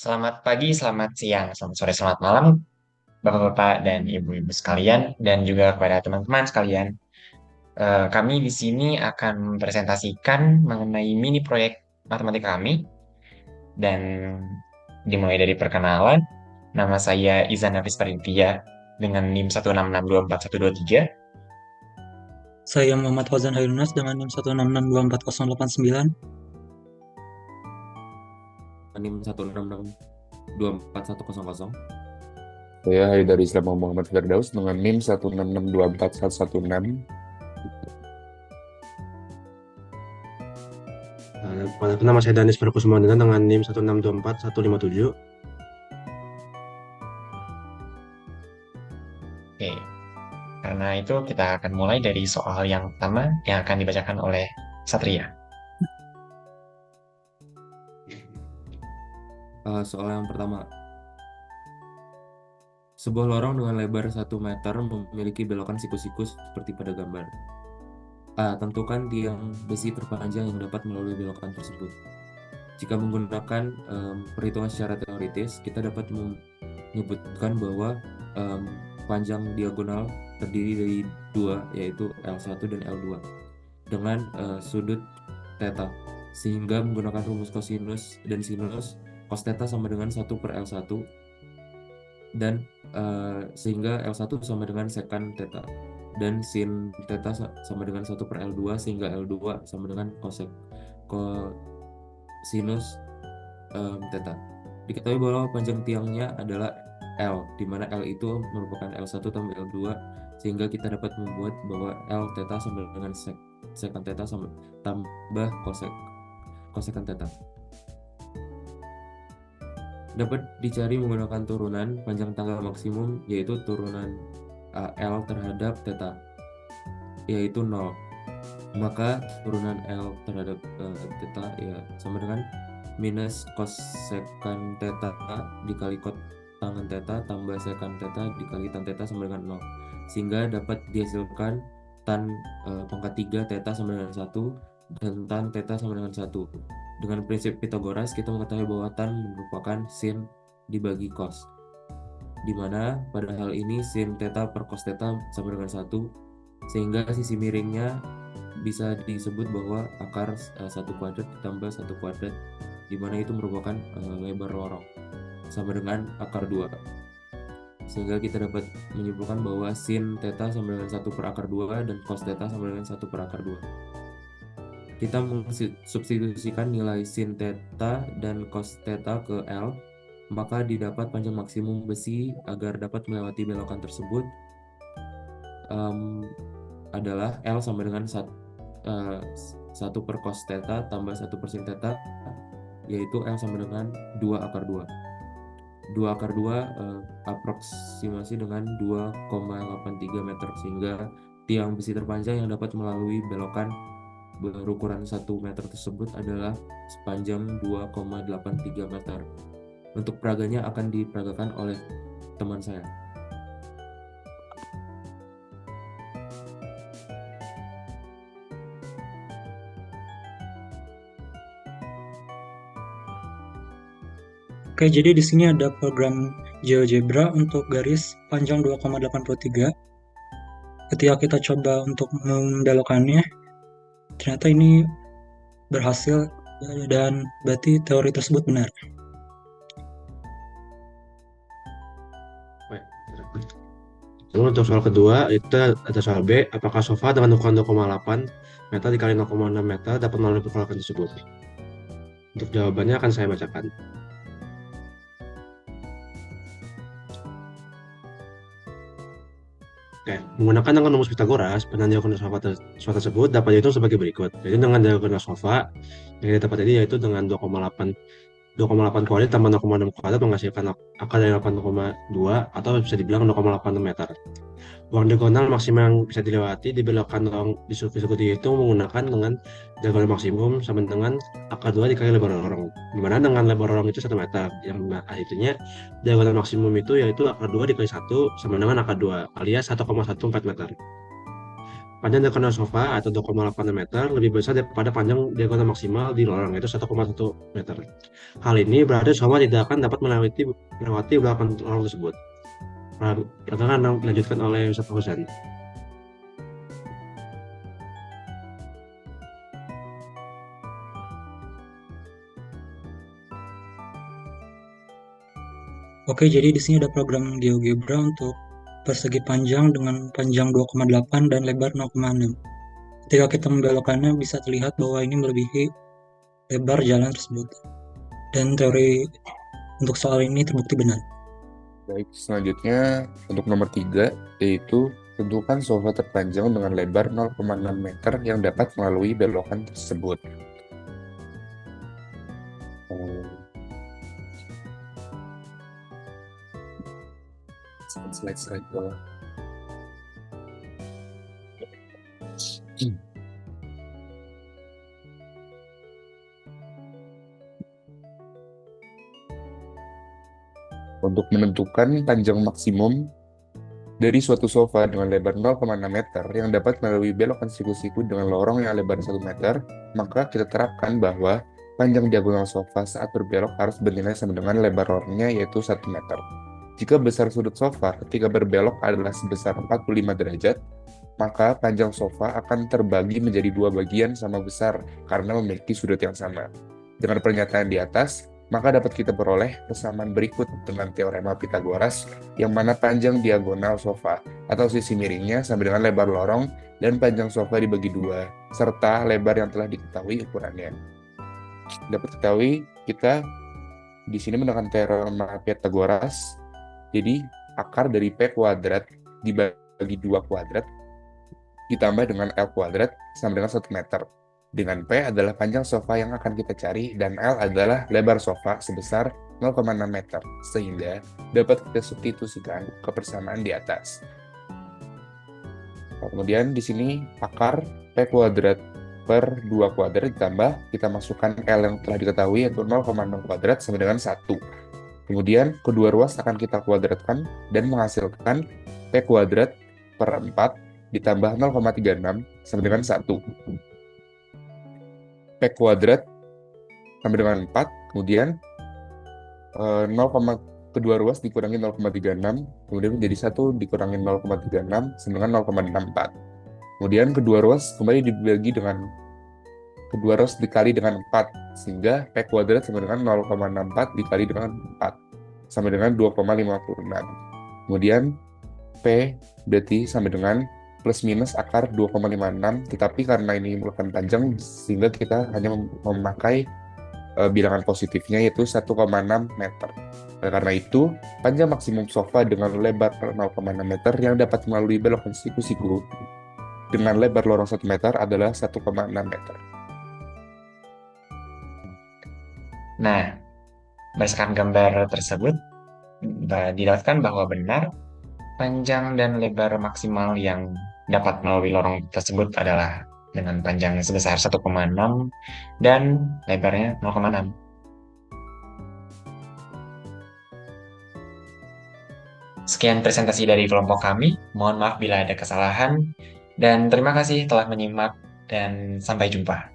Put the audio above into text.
Selamat pagi, selamat siang, selamat sore, selamat malam, Bapak-bapak dan Ibu-ibu sekalian, dan juga kepada teman-teman sekalian. Kami di sini akan mempresentasikan mengenai mini proyek matematika kami, dan dimulai dari perkenalan. Nama saya Izan Hafiz Paritia dengan NIM 166241123. Saya Muhammad Fauzan Hairunas dengan NIM 166248089. NIM 166241100. Saya Haidar Islam Muhammad Firdaus dengan NIM 166241116. Nama saya Danis Perkusumandana dengan NIM 1624157. Oke, karena itu kita akan mulai dari soal yang pertama yang akan dibacakan oleh Satria. Soal yang pertama. Sebuah lorong dengan lebar 1 meter memiliki belokan siku-siku seperti pada gambar. A. Tentukan tiang besi terpanjang yang dapat melalui belokan tersebut. Jika menggunakan perhitungan secara teoritis, kita dapat menyebutkan bahwa panjang diagonal terdiri dari dua, yaitu L1 dan L2, dengan sudut theta. Sehingga menggunakan rumus kosinus dan sinus, cos theta sama dengan 1 per L1, dan sehingga L1 sama dengan secant theta, dan sin theta sama dengan 1 per L2, sehingga L2 sama dengan cosinus theta. Diketahui bahwa panjang tiangnya adalah L, di mana L itu merupakan L1 tambah L2, sehingga kita dapat membuat bahwa L theta sama dengan secant theta tambah cosecant theta. Dapat dicari menggunakan turunan panjang tanggal maksimum, yaitu turunan L terhadap theta, yaitu 0. Maka turunan L terhadap theta ya sama dengan minus cosecant theta dikali cot tangen theta tambah secant theta dikali tan theta sama dengan 0. Sehingga dapat dihasilkan tan pangkat 3 theta sama dengan 1 dan tan theta sama dengan 1. Dengan prinsip Pythagoras, kita mengetahui bahwa tan merupakan sin dibagi cos, di mana pada hal ini sin theta per cos theta sama dengan 1, sehingga sisi miringnya bisa disebut bahwa akar 1 kuadrat ditambah 1 kuadrat, di mana itu merupakan lebar lorong, sama dengan akar 2. Sehingga kita dapat menyimpulkan bahwa sin theta sama dengan 1 per akar 2 dan cos theta sama dengan 1 per akar 2. Kita mensubstitusikan nilai sin theta dan cos theta ke L, maka didapat panjang maksimum besi agar dapat melewati belokan tersebut adalah L sama dengan 1 per cos theta tambah 1 per sin theta, yaitu L sama dengan 2 akar 2. 2 akar 2 aproksimasi dengan 2,83 meter, sehingga tiang besi terpanjang yang dapat melalui belokan berukuran 1 meter tersebut adalah sepanjang 2,83 meter. Untuk peraganya akan diperagakan oleh teman saya. Oke, jadi di sini ada program GeoGebra untuk garis panjang 2,83. Ketika kita coba untuk membelokkannya, ternyata ini berhasil dan berarti teori tersebut benar. Lalu untuk soal kedua, itu ada soal B. Apakah sofa dengan ukuran 2,8 meter dikali 0,6 meter dapat melalui pergolakan tersebut? Untuk jawabannya akan saya bacakan. Oke, menggunakan dengan rumus Pythagoras, penanda diagonal sofa tersebut dapat dihitung sebagai berikut. Jadi dengan diagonal sofa yang kita dapat ini yaitu dengan 2,8 kuadrat tambah 0,6 kuadrat menghasilkan akar dari 8,2 atau bisa dibilang 0,86 meter. Ruang diagonal maksimal yang bisa dilewati dibelokkan ruang disebut dihitung menggunakan dengan diagonal maksimum sama dengan akar 2 dikali lebar lorong. Dimana dengan lebar lorong itu 1 meter. Yang artinya diagonal maksimum itu yaitu akar 2 dikali 1 sama dengan akar 2 alias 1,14 meter. panjang diagonal sofa atau 2,8 meter lebih besar daripada panjang diagonal maksimal di lorong, yaitu 1,1 meter. Hal ini berarti sofa tidak akan dapat melewati belakang lorong tersebut. Pertanyaan dilanjutkan oleh Ustaz Fauzan. Oke, jadi di sini ada program GeoGebra untuk persegi panjang dengan panjang 2,8 dan lebar 0,6. Ketika kita membelokkannya bisa terlihat bahwa ini melebihi lebar jalan tersebut. Dan teori untuk soal ini terbukti benar. Baik, selanjutnya untuk nomor 3, yaitu tentukan sofa terpanjang dengan lebar 0,6 meter yang dapat melalui belokan tersebut. Slide bawah. Untuk menentukan panjang maksimum dari suatu sofa dengan lebar 0,6 meter yang dapat melalui belokan siku-siku dengan lorong yang lebar 1 meter, maka kita terapkan bahwa panjang diagonal sofa saat berbelok harus bernilai sama dengan lebar lorongnya, yaitu 1 meter. Jika besar sudut sofa ketika berbelok adalah sebesar 45 derajat, maka panjang sofa akan terbagi menjadi 2 bagian sama besar karena memiliki sudut yang sama. Dengan pernyataan di atas, maka dapat kita peroleh kesamaan berikut dengan teorema Pythagoras, yang mana panjang diagonal sofa atau sisi miringnya sama dengan lebar lorong dan panjang sofa dibagi 2, serta lebar yang telah diketahui ukurannya. Dapat ketahui kita di sini menggunakan teorema Pythagoras. Jadi akar dari P kuadrat dibagi 2 kuadrat ditambah dengan L kuadrat sama dengan 1 meter. Dengan P adalah panjang sofa yang akan kita cari dan L adalah lebar sofa sebesar 0,6 meter, sehingga dapat kita substitusikan ke persamaan di atas. Kemudian di sini akar P kuadrat per 2 kuadrat ditambah, kita masukkan L yang telah diketahui yaitu 0,6 kuadrat sama dengan 1. Kemudian kedua ruas akan kita kuadratkan dan menghasilkan P kuadrat per 4 ditambah 0,36 sama dengan 1. P kuadrat sama dengan 4, kemudian 0, kedua ruas dikurangi 0,36, kemudian menjadi 1 dikurangi 0,36 sama dengan 0,64. Kemudian kedua ruas kembali dibagi dengan kedua ruas dikali dengan 4, sehingga P kuadrat sama dengan 0,64 dikali dengan 4, sama dengan 2,56. Kemudian P berarti sama dengan plus minus akar 2,56, tetapi karena ini merupakan panjang, sehingga kita hanya memakai bilangan positifnya, yaitu 1,6 meter. Karena itu, panjang maksimum sofa dengan lebar 0,6 meter yang dapat melalui belokan siku-siku dengan lebar lorong 1 meter adalah 1,6 meter. Nah, berdasarkan gambar tersebut, didapatkan bahwa benar panjang dan lebar maksimal yang dapat melalui lorong tersebut adalah dengan panjang sebesar 1,6 dan lebarnya 0,6. Sekian presentasi dari kelompok kami. Mohon maaf bila ada kesalahan, dan terima kasih telah menyimak, dan sampai jumpa.